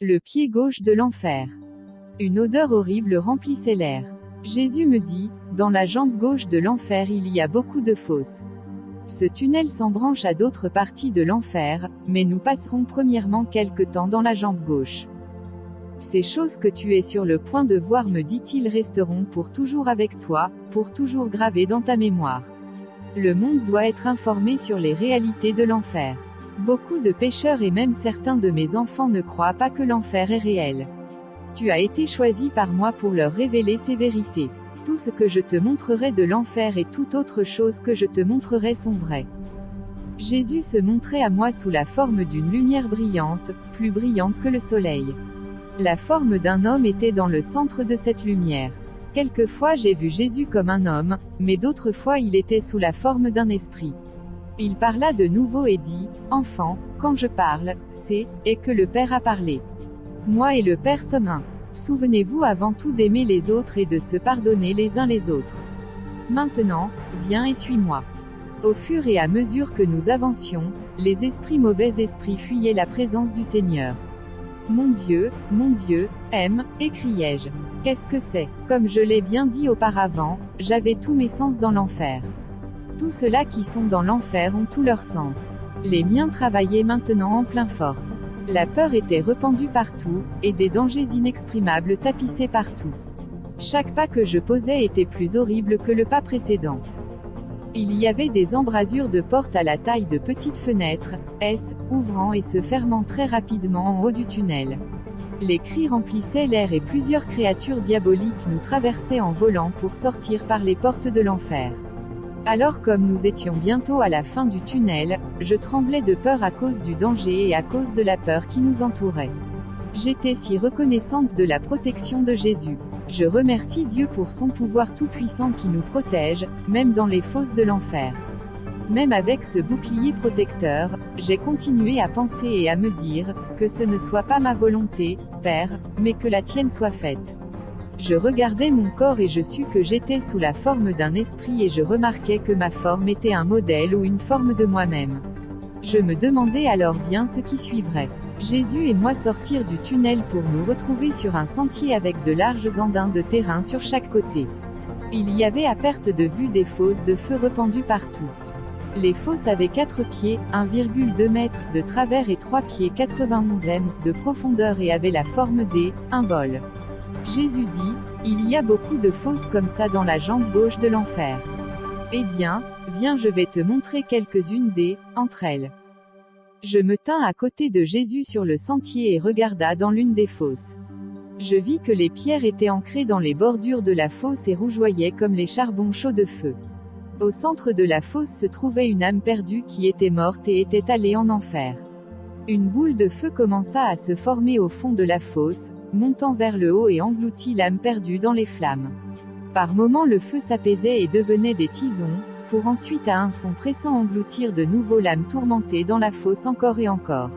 Le pied gauche de l'enfer. Une odeur horrible remplissait l'air. Jésus me dit, dans la jambe gauche de l'enfer il y a beaucoup de fosses. Ce tunnel s'embranche à d'autres parties de l'enfer, mais nous passerons premièrement quelque temps dans la jambe gauche. Ces choses que tu es sur le point de voir, me dit-il, resteront pour toujours avec toi, pour toujours gravées dans ta mémoire. Le monde doit être informé sur les réalités de l'enfer. Beaucoup de pécheurs et même certains de mes enfants ne croient pas que l'enfer est réel. Tu as été choisi par moi pour leur révéler ces vérités. Tout ce que je te montrerai de l'enfer et toute autre chose que je te montrerai sont vraies. Jésus se montrait à moi sous la forme d'une lumière brillante, plus brillante que le soleil. La forme d'un homme était dans le centre de cette lumière. Quelquefois j'ai vu Jésus comme un homme, mais d'autres fois il était sous la forme d'un esprit. Il parla de nouveau et dit, « Enfant, quand je parle, c'est, et que le Père a parlé. Moi et le Père sommes un. Souvenez-vous avant tout d'aimer les autres et de se pardonner les uns les autres. Maintenant, viens et suis-moi. » Au fur et à mesure que nous avancions, les mauvais esprits fuyaient la présence du Seigneur. Mon Dieu, aime, écriai-je. Qu'est-ce que c'est? Comme je l'ai bien dit auparavant, j'avais tous mes sens dans l'enfer. Tous ceux-là qui sont dans l'enfer ont tous leurs sens. Les miens travaillaient maintenant en pleine force. La peur était répandue partout, et des dangers inexprimables tapissaient partout. Chaque pas que je posais était plus horrible que le pas précédent. Il y avait des embrasures de portes à la taille de petites fenêtres, ouvrant et se fermant très rapidement en haut du tunnel. Les cris remplissaient l'air et plusieurs créatures diaboliques nous traversaient en volant pour sortir par les portes de l'enfer. Alors comme nous étions bientôt à la fin du tunnel, je tremblais de peur à cause du danger et à cause de la peur qui nous entourait. J'étais si reconnaissante de la protection de Jésus. Je remercie Dieu pour son pouvoir tout-puissant qui nous protège, même dans les fosses de l'enfer. Même avec ce bouclier protecteur, j'ai continué à penser et à me dire, que ce ne soit pas ma volonté, Père, mais que la tienne soit faite. Je regardais mon corps et je sus que j'étais sous la forme d'un esprit et je remarquais que ma forme était un modèle ou une forme de moi-même. Je me demandais alors bien ce qui suivrait. Jésus et moi sortir du tunnel pour nous retrouver sur un sentier avec de larges andins de terrain sur chaque côté. Il y avait à perte de vue des fosses de feu répandues partout. Les fosses avaient 4 pieds, 1,2 m de travers et 3 pieds 91 m de profondeur et avaient la forme un bol. Jésus dit, il y a beaucoup de fosses comme ça dans la jambe gauche de l'enfer. Eh bien, viens, je vais te montrer quelques-unes entre elles. Je me tins à côté de Jésus sur le sentier et regarda dans l'une des fosses. Je vis que les pierres étaient ancrées dans les bordures de la fosse et rougeoyaient comme les charbons chauds de feu. Au centre de la fosse se trouvait une âme perdue qui était morte et était allée en enfer. Une boule de feu commença à se former au fond de la fosse, montant vers le haut et engloutit l'âme perdue dans les flammes. Par moments le feu s'apaisait et devenait des tisons, pour ensuite à un son pressant engloutir de nouveau l'âme tourmentée dans la fosse encore et encore.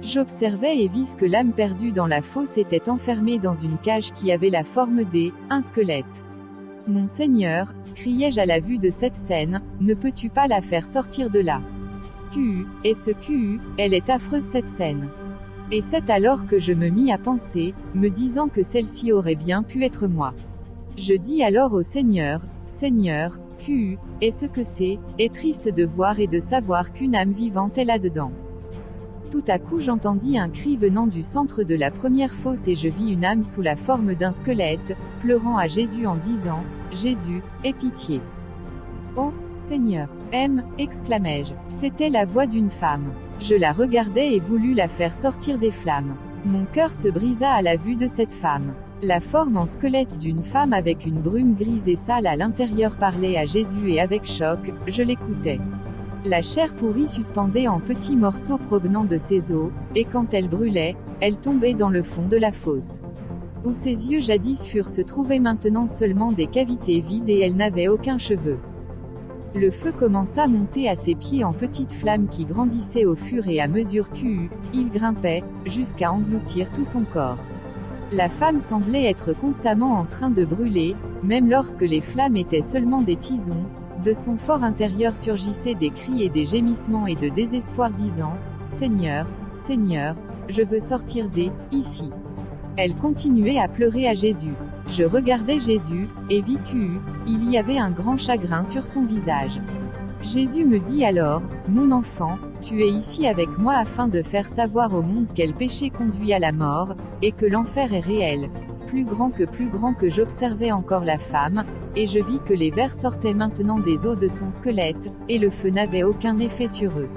J'observais et vis que l'âme perdue dans la fosse était enfermée dans une cage qui avait la forme un squelette. Mon Seigneur, criai-je à la vue de cette scène, ne peux-tu pas la faire sortir de là? Elle est affreuse cette scène. Et c'est alors que je me mis à penser, me disant que celle-ci aurait bien pu être moi. Je dis alors au Seigneur, Seigneur, est-ce que c'est, est triste de voir et de savoir qu'une âme vivante est là-dedans. Tout à coup j'entendis un cri venant du centre de la première fosse et je vis une âme sous la forme d'un squelette, pleurant à Jésus en disant, Jésus, aie pitié. Oh, Seigneur, exclamai-je. C'était la voix d'une femme. Je la regardais et voulus la faire sortir des flammes. Mon cœur se brisa à la vue de cette femme. La forme en squelette d'une femme avec une brume grise et sale à l'intérieur parlait à Jésus et avec choc, je l'écoutais. La chair pourrie suspendait en petits morceaux provenant de ses os, et quand elle brûlait, elle tombait dans le fond de la fosse. Où ses yeux jadis furent se trouvaient maintenant seulement des cavités vides et elle n'avait aucun cheveu. Le feu commença à monter à ses pieds en petites flammes qui grandissaient au fur et à mesure qu'il grimpait, jusqu'à engloutir tout son corps. La femme semblait être constamment en train de brûler, même lorsque les flammes étaient seulement des tisons. De son fort intérieur surgissaient des cris et des gémissements et de désespoir disant, Seigneur, Seigneur, je veux sortir ici. Elle continuait à pleurer à Jésus. Je regardais Jésus, et vis qu'il y avait un grand chagrin sur son visage. Jésus me dit alors, mon enfant, tu es ici avec moi afin de faire savoir au monde quel péché conduit à la mort, et que l'enfer est réel. Plus grand que j'observais encore la femme, et je vis que les vers sortaient maintenant des os de son squelette, et le feu n'avait aucun effet sur eux.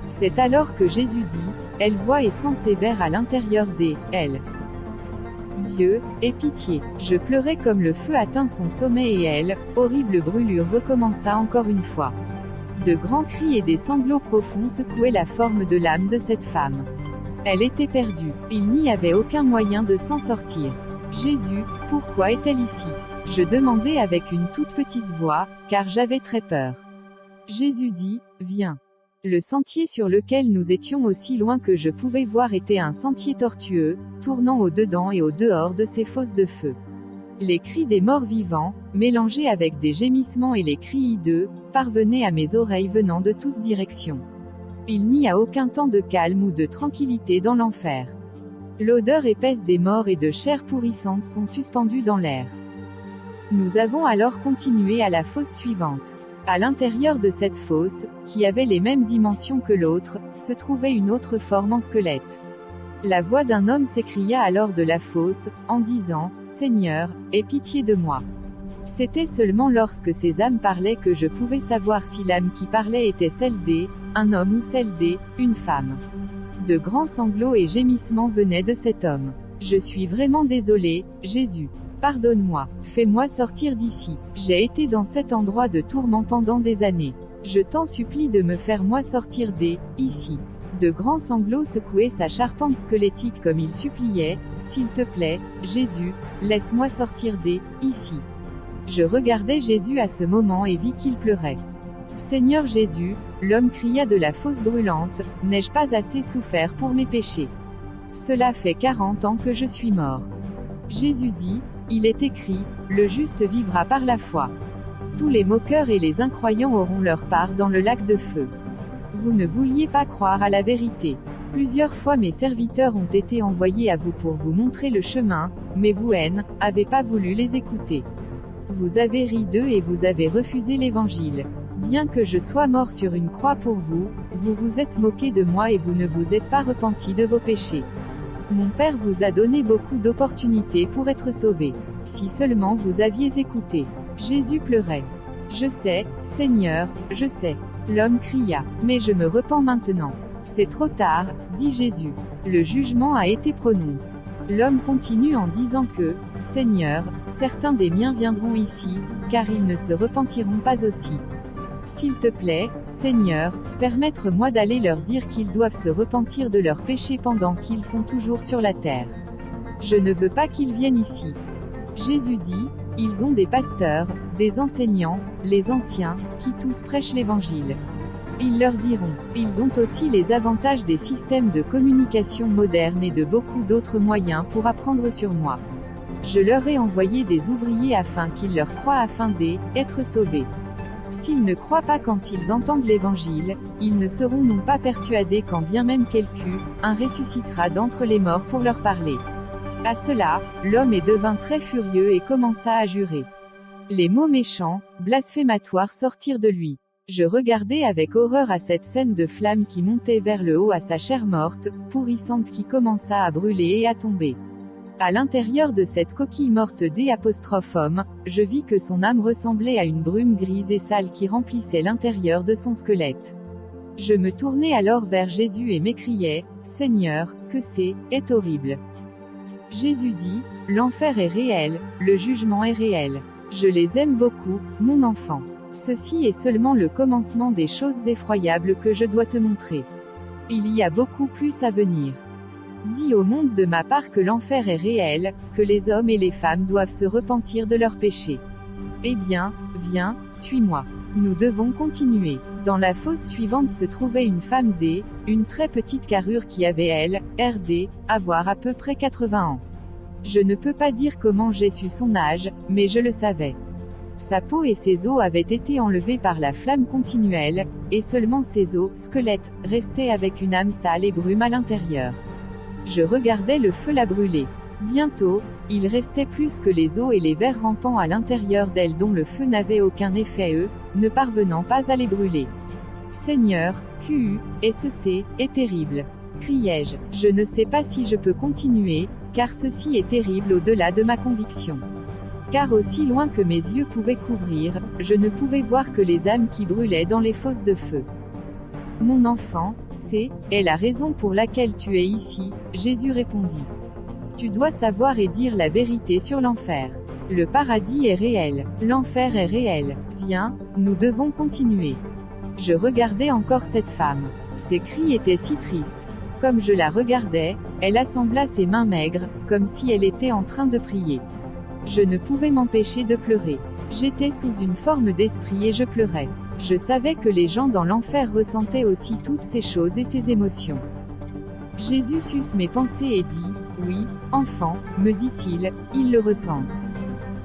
C'est alors que Jésus dit, elle voit et sent ces vers à l'intérieur elle. Dieu, aie pitié. Je pleurais comme le feu atteint son sommet et elle, horrible brûlure recommença encore une fois. De grands cris et des sanglots profonds secouaient la forme de l'âme de cette femme. Elle était perdue. Il n'y avait aucun moyen de s'en sortir. Jésus, pourquoi est-elle ici? Je demandais avec une toute petite voix, car j'avais très peur. Jésus dit, viens. Le sentier sur lequel nous étions aussi loin que je pouvais voir était un sentier tortueux, tournant au dedans et au dehors de ces fosses de feu. Les cris des morts vivants, mélangés avec des gémissements et les cris hideux, parvenaient à mes oreilles venant de toutes directions. Il n'y a aucun temps de calme ou de tranquillité dans l'enfer. L'odeur épaisse des morts et de chair pourrissante sont suspendues dans l'air. Nous avons alors continué à la fosse suivante. À l'intérieur de cette fosse, qui avait les mêmes dimensions que l'autre, se trouvait une autre forme en squelette. La voix d'un homme s'écria alors de la fosse, en disant, Seigneur, aie pitié de moi. C'était seulement lorsque ces âmes parlaient que je pouvais savoir si l'âme qui parlait était celle un homme ou celle une femme. De grands sanglots et gémissements venaient de cet homme. Je suis vraiment désolé, Jésus. Pardonne-moi, fais-moi sortir d'ici. J'ai été dans cet endroit de tourment pendant des années. Je t'en supplie de me faire moi sortir ici. De grands sanglots secouaient sa charpente squelettique comme il suppliait, s'il te plaît, Jésus, laisse-moi sortir ici. Je regardais Jésus à ce moment et vis qu'il pleurait. Seigneur Jésus, l'homme cria de la fosse brûlante, n'ai-je pas assez souffert pour mes péchés? Cela fait 40 ans que je suis mort. Jésus dit, il est écrit, le juste vivra par la foi. Tous les moqueurs et les incroyants auront leur part dans le lac de feu. Vous ne vouliez pas croire à la vérité. Plusieurs fois mes serviteurs ont été envoyés à vous pour vous montrer le chemin, mais vous, n'avez pas voulu les écouter. Vous avez ri d'eux et vous avez refusé l'évangile. Bien que je sois mort sur une croix pour vous, vous vous êtes moqué de moi et vous ne vous êtes pas repenti de vos péchés. Mon Père vous a donné beaucoup d'opportunités pour être sauvé. Si seulement vous aviez écouté. Jésus pleurait. Je sais, Seigneur, je sais. L'homme cria. Mais je me repens maintenant. C'est trop tard, dit Jésus. Le jugement a été prononcé. L'homme continue en disant que, Seigneur, certains des miens viendront ici, car ils ne se repentiront pas aussi. S'il te plaît, Seigneur, permette-moi d'aller leur dire qu'ils doivent se repentir de leurs péchés pendant qu'ils sont toujours sur la terre. Je ne veux pas qu'ils viennent ici. Jésus dit, ils ont des pasteurs, des enseignants, les anciens, qui tous prêchent l'évangile. Ils leur diront, ils ont aussi les avantages des systèmes de communication modernes et de beaucoup d'autres moyens pour apprendre sur moi. Je leur ai envoyé des ouvriers afin qu'ils leur croient afin d'être sauvés. S'ils ne croient pas quand ils entendent l'évangile, ils ne seront non pas persuadés quand bien même quelqu'un ressuscitera d'entre les morts pour leur parler. À cela, l'homme devint très furieux et commença à jurer. Les mots méchants, blasphématoires sortirent de lui. Je regardais avec horreur à cette scène de flammes qui montait vers le haut à sa chair morte, pourrissante qui commença à brûler et à tomber. À l'intérieur de cette coquille morte d'homme, je vis que son âme ressemblait à une brume grise et sale qui remplissait l'intérieur de son squelette. Je me tournai alors vers Jésus et m'écriai, Seigneur, que est horrible. Jésus dit, l'enfer est réel, le jugement est réel. Je les aime beaucoup, mon enfant. Ceci est seulement le commencement des choses effroyables que je dois te montrer. Il y a beaucoup plus à venir. Dis au monde de ma part que l'enfer est réel, que les hommes et les femmes doivent se repentir de leurs péchés. Eh bien, viens, suis-moi. Nous devons continuer. Dans la fosse suivante se trouvait une femme une très petite carrure qui avait avoir à peu près 80 ans. Je ne peux pas dire comment j'ai su son âge, mais je le savais. Sa peau et ses os avaient été enlevés par la flamme continuelle, et seulement ses os, squelettes, restaient avec une âme sale et brume à l'intérieur. Je regardais le feu la brûler. Bientôt, il restait plus que les os et les vers rampant à l'intérieur d'elle dont le feu n'avait aucun effet ne parvenant pas à les brûler. Seigneur, ceci est terrible. Criai-je. Je ne sais pas si je peux continuer, car ceci est terrible au-delà de ma conviction. Car aussi loin que mes yeux pouvaient couvrir, je ne pouvais voir que les âmes qui brûlaient dans les fosses de feu. Mon enfant, est la raison pour laquelle tu es ici, Jésus répondit. Tu dois savoir et dire la vérité sur l'enfer. Le paradis est réel, l'enfer est réel. Viens, nous devons continuer. Je regardais encore cette femme. Ses cris étaient si tristes. Comme je la regardais, elle assembla ses mains maigres, comme si elle était en train de prier. Je ne pouvais m'empêcher de pleurer. J'étais sous une forme d'esprit et je pleurais. Je savais que les gens dans l'enfer ressentaient aussi toutes ces choses et ces émotions. Jésus suce mes pensées et dit, « Oui, enfant, me dit-il, ils le ressentent.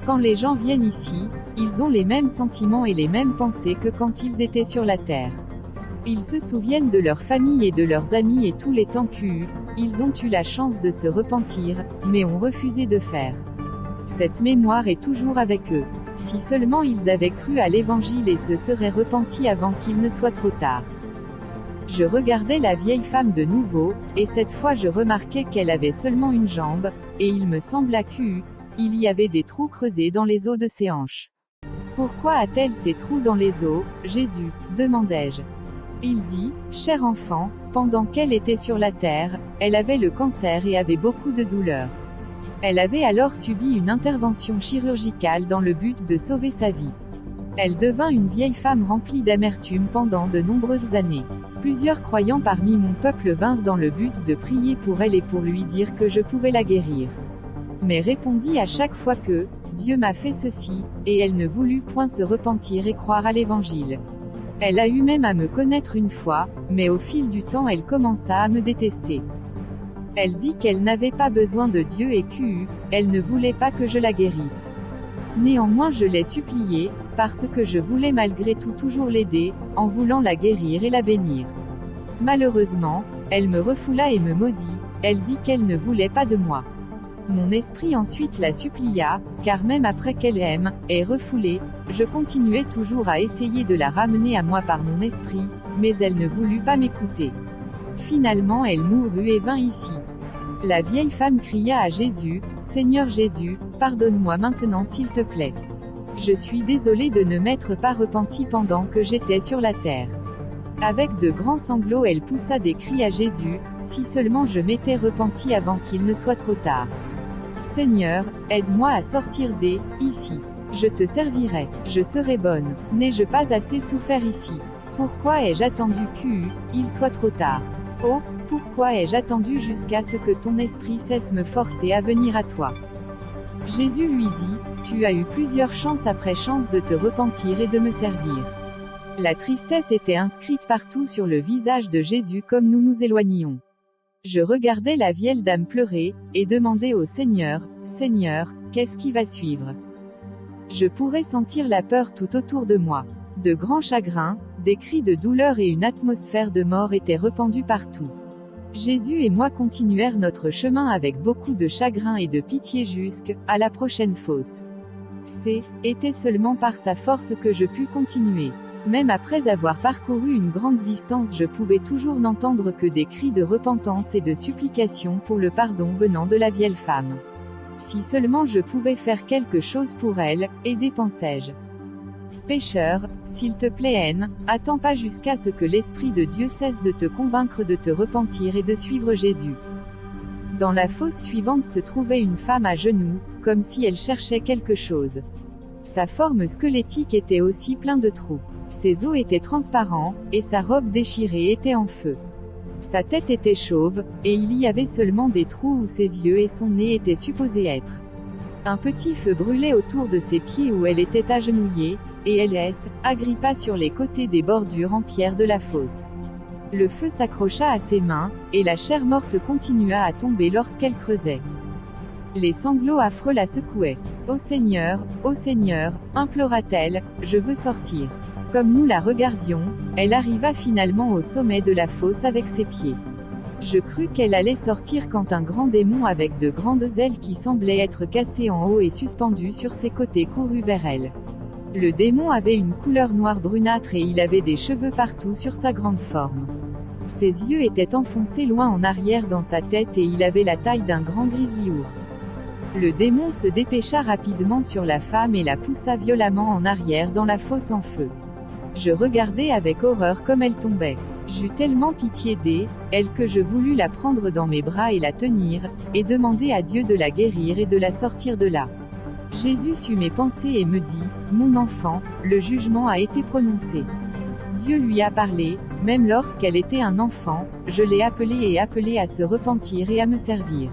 Quand les gens viennent ici, ils ont les mêmes sentiments et les mêmes pensées que quand ils étaient sur la terre. Ils se souviennent de leur famille et de leurs amis et tous les temps qu'ils ont eu la chance de se repentir, mais ont refusé de faire. Cette mémoire est toujours avec eux. Si seulement ils avaient cru à l'évangile et se seraient repentis avant qu'il ne soit trop tard. » Je regardais la vieille femme de nouveau, et cette fois je remarquai qu'elle avait seulement une jambe, et il me sembla qu'il y avait des trous creusés dans les os de ses hanches. « Pourquoi a-t-elle ces trous dans les os, Jésus ?» demandai-je. Il dit, « Cher enfant, pendant qu'elle était sur la terre, elle avait le cancer et avait beaucoup de douleurs. Elle avait alors subi une intervention chirurgicale dans le but de sauver sa vie. Elle devint une vieille femme remplie d'amertume pendant de nombreuses années. Plusieurs croyants parmi mon peuple vinrent dans le but de prier pour elle et pour lui dire que je pouvais la guérir. Mais répondit à chaque fois que Dieu m'a fait ceci, et elle ne voulut point se repentir et croire à l'évangile. Elle a eu même à me connaître une fois, mais au fil du temps elle commença à me détester. Elle dit qu'elle n'avait pas besoin de Dieu et qu'elle ne voulait pas que je la guérisse. Néanmoins je l'ai suppliée, parce que je voulais malgré tout toujours l'aider, en voulant la guérir et la bénir. Malheureusement, elle me refoula et me maudit, elle dit qu'elle ne voulait pas de moi. Mon esprit ensuite la supplia, car même après qu'elle ait refoulé, je continuais toujours à essayer de la ramener à moi par mon esprit, mais elle ne voulut pas m'écouter. Finalement elle mourut et vint ici. La vieille femme cria à Jésus, « Seigneur Jésus, pardonne-moi maintenant s'il te plaît. Je suis désolée de ne m'être pas repentie pendant que j'étais sur la terre. » Avec de grands sanglots elle poussa des cris à Jésus, « Si seulement je m'étais repentie avant qu'il ne soit trop tard. Seigneur, aide-moi à sortir ici. Je te servirai, je serai bonne. N'ai-je pas assez souffert ici? Pourquoi ai-je attendu qu'il soit trop tard? Oh, pourquoi ai-je attendu jusqu'à ce que ton esprit cesse me forcer à venir à toi? » Jésus lui dit, « Tu as eu plusieurs chances après chances de te repentir et de me servir. » La tristesse était inscrite partout sur le visage de Jésus comme nous nous éloignions. Je regardais la vieille dame pleurer, et demandais au Seigneur, « Seigneur, qu'est-ce qui va suivre? » Je pourrais sentir la peur tout autour de moi. De grands chagrins, des cris de douleur et une atmosphère de mort étaient répandus partout. Jésus et moi continuèrent notre chemin avec beaucoup de chagrin et de pitié jusqu'à la prochaine fosse. C'était seulement par sa force que je pus continuer. Même après avoir parcouru une grande distance je pouvais toujours n'entendre que des cris de repentance et de supplication pour le pardon venant de la vieille femme. Si seulement je pouvais faire quelque chose pour elle, aider pensais-je. Pécheur, s'il te plaît attends pas jusqu'à ce que l'Esprit de Dieu cesse de te convaincre de te repentir et de suivre Jésus. Dans la fosse suivante se trouvait une femme à genoux, comme si elle cherchait quelque chose. Sa forme squelettique était aussi pleine de trous. Ses os étaient transparents, et sa robe déchirée était en feu. Sa tête était chauve, et il y avait seulement des trous où ses yeux et son nez étaient supposés être. Un petit feu brûlait autour de ses pieds où elle était agenouillée, et elle agrippa sur les côtés des bordures en pierre de la fosse. Le feu s'accrocha à ses mains, et la chair morte continua à tomber lorsqu'elle creusait. Les sanglots affreux la secouaient. « Ô Seigneur, implora-t-elle, je veux sortir. » Comme nous la regardions, elle arriva finalement au sommet de la fosse avec ses pieds. Je crus qu'elle allait sortir quand un grand démon avec de grandes ailes qui semblaient être cassées en haut et suspendues sur ses côtés courut vers elle. Le démon avait une couleur noire brunâtre et il avait des cheveux partout sur sa grande forme. Ses yeux étaient enfoncés loin en arrière dans sa tête et il avait la taille d'un grand grizzly ours. Le démon se dépêcha rapidement sur la femme et la poussa violemment en arrière dans la fosse en feu. Je regardais avec horreur comme elle tombait. J'eus tellement pitié d'elle que je voulus la prendre dans mes bras et la tenir, et demander à Dieu de la guérir et de la sortir de là. Jésus sut mes pensées et me dit, « Mon enfant, le jugement a été prononcé. » Dieu lui a parlé, même lorsqu'elle était un enfant, je l'ai appelée à se repentir et à me servir.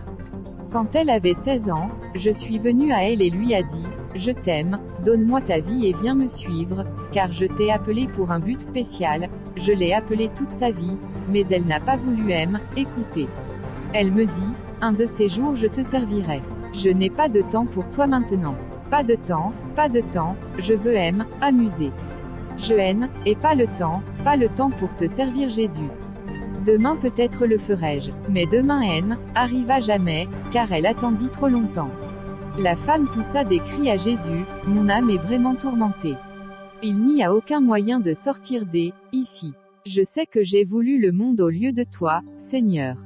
Quand elle avait 16 ans, je suis venu à elle et lui a dit, « Je t'aime, donne-moi ta vie et viens me suivre, car je t'ai appelé pour un but spécial. » Je l'ai appelée toute sa vie, mais elle n'a pas voulu écouter. Elle me dit, « Un de ces jours je te servirai. Je n'ai pas de temps pour toi maintenant. Pas de temps, je veux amuser. Je et pas le temps pour te servir Jésus. Demain peut-être le ferai-je, mais demain arriva jamais, car elle attendit trop longtemps. » La femme poussa des cris à Jésus, « Mon âme est vraiment tourmentée. Il n'y a aucun moyen de sortir ici. Je sais que j'ai voulu le monde au lieu de toi, Seigneur.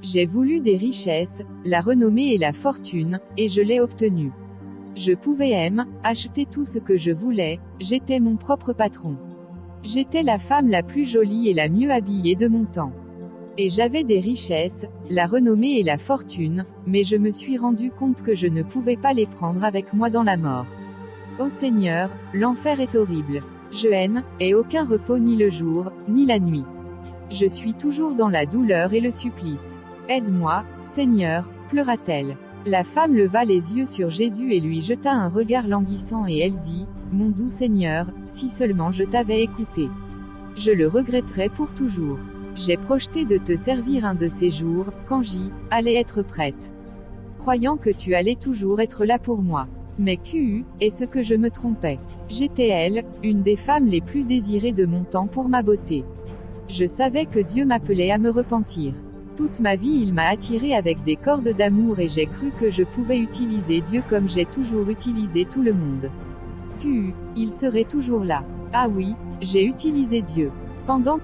J'ai voulu des richesses, la renommée et la fortune, et je l'ai obtenu. Je pouvais acheter tout ce que je voulais, j'étais mon propre patron. J'étais la femme la plus jolie et la mieux habillée de mon temps. Et j'avais des richesses, la renommée et la fortune, mais je me suis rendu compte que je ne pouvais pas les prendre avec moi dans la mort. Ô Seigneur, l'enfer est horrible. Je et aucun repos ni le jour, ni la nuit. Je suis toujours dans la douleur et le supplice. Aide-moi, Seigneur, pleura-t-elle. La femme leva les yeux sur Jésus et lui jeta un regard languissant et elle dit, « Mon doux Seigneur, si seulement je t'avais écouté. Je le regretterais pour toujours. J'ai projeté de te servir un de ces jours, quand j'y allais être prête. Croyant que tu allais toujours être là pour moi. Mais est-ce que je me trompais? J'étais une des femmes les plus désirées de mon temps pour ma beauté. Je savais que Dieu m'appelait à me repentir. Toute ma vie il m'a attiré avec des cordes d'amour et j'ai cru que je pouvais utiliser Dieu comme j'ai toujours utilisé tout le monde. Il serait toujours là. Ah oui, j'ai utilisé Dieu. Pendant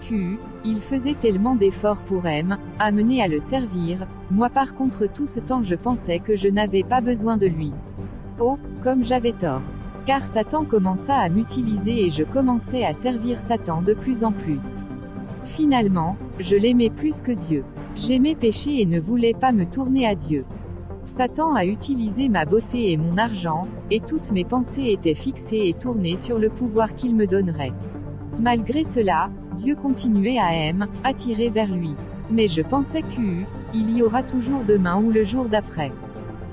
il faisait tellement d'efforts pour amener à le servir, moi par contre tout ce temps je pensais que je n'avais pas besoin de lui. Oh, comme j'avais tort. Car Satan commença à m'utiliser et je commençais à servir Satan de plus en plus. Finalement, je l'aimais plus que Dieu. J'aimais pécher et ne voulais pas me tourner à Dieu. Satan a utilisé ma beauté et mon argent, et toutes mes pensées étaient fixées et tournées sur le pouvoir qu'il me donnerait. Malgré cela, Dieu continuait à attirer vers lui. Mais je pensais il y aura toujours demain ou le jour d'après.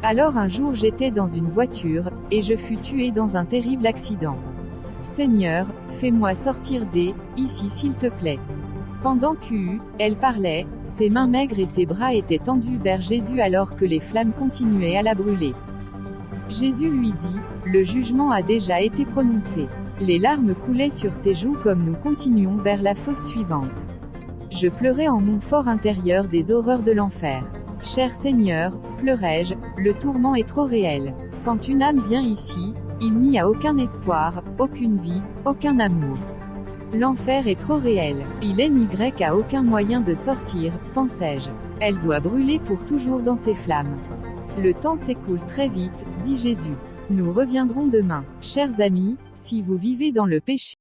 Alors un jour j'étais dans une voiture, et je fus tué dans un terrible accident. Seigneur, fais-moi sortir ici s'il te plaît. Pendant elle parlait, ses mains maigres et ses bras étaient tendus vers Jésus alors que les flammes continuaient à la brûler. Jésus lui dit, « Le jugement a déjà été prononcé. » Les larmes coulaient sur ses joues comme nous continuions vers la fosse suivante. Je pleurais en mon fort intérieur des horreurs de l'enfer. Cher Seigneur, pleurais-je, le tourment est trop réel. Quand une âme vient ici, il n'y a aucun espoir, aucune vie, aucun amour. L'enfer est trop réel. Il a aucun moyen de sortir, pensais-je. Elle doit brûler pour toujours dans ces flammes. Le temps s'écoule très vite, dit Jésus. Nous reviendrons demain. Chers amis, si vous vivez dans le péché,